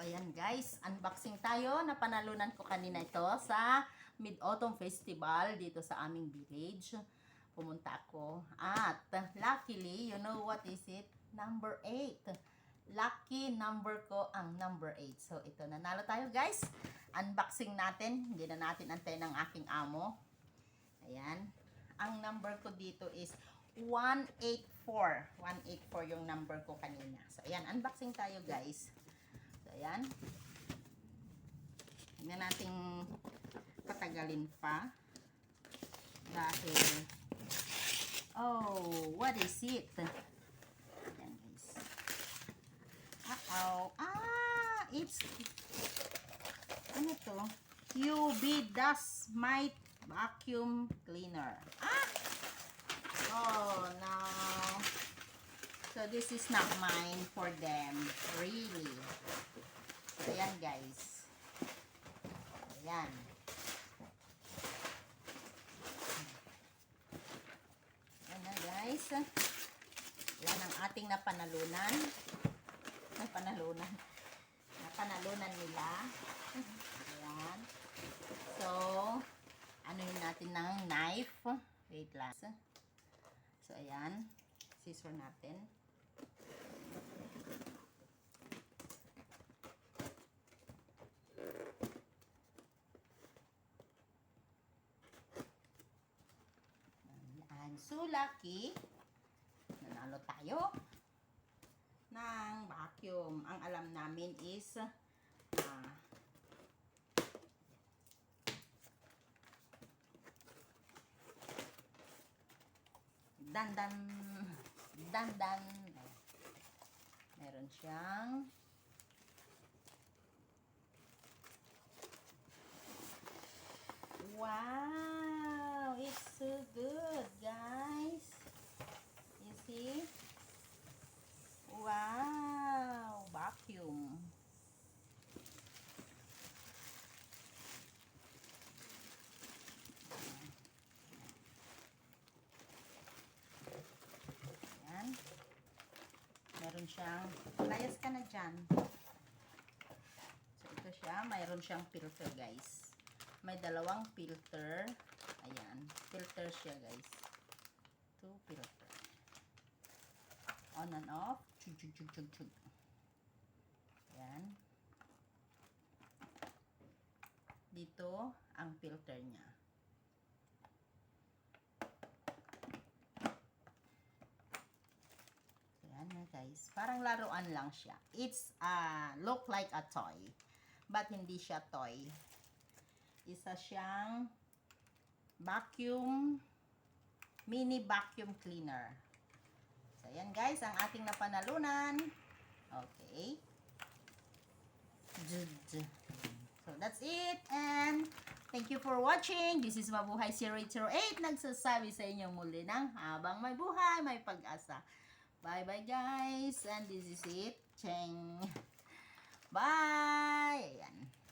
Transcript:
ayan guys, unboxing tayo. Napanalunan ko kanina ito sa Mid-Autumn Festival dito sa aming village. Pumunta ako at luckily, you know what is it? Number 8. Lucky number ko ang number 8. So ito, nanalo tayo guys. Unboxing natin. Hindi na natin antayin ng aking amo. Ayan. Ang number ko dito is 184. 184 yung number ko kanina. So ayan, unboxing tayo guys. So, ayan. Hindi nating patagalin pa. Dahil, oh, what is it? Ayan, guys. Uh-oh. Ah, it's, ano to? UV Dust Mite Vacuum Cleaner. Ah! Oh, no. So, this is not mine for them. Really. So, ayan guys. Ayan. Ayan na guys. Ayan ang ating napanalunan. Napanalunan nila. Ayan. So, anuhin natin ng knife. Wait lang. So, ayan. Scissor natin. Ayan. So, lucky. Nanalo tayo ng vacuum. Ang alam namin is dandan. Meron siyang wow, it's so good guys. You see? Wow, vacuum. Ayan. Meron siyang, layas ka na dyan. So, ito siya. Mayroon siyang filter, guys. May dalawang filter. Ayan. Filter siya, guys. 2 filter. On and off. Chug. Ayan. Dito, ang filter niya. Ayan na guys. Parang laruan lang siya. It's look like a toy. But hindi siya toy. Isa siyang vacuum, mini vacuum cleaner. So ayan guys, ang ating napanalunan. Okay. So that's it. And thank you for watching. This is Mabuhay 0808. Nagsasabi sa inyong muli ng habang may buhay, may pag-asa. Bye-bye guys. And this is it. Cheng. Bye. Ayan.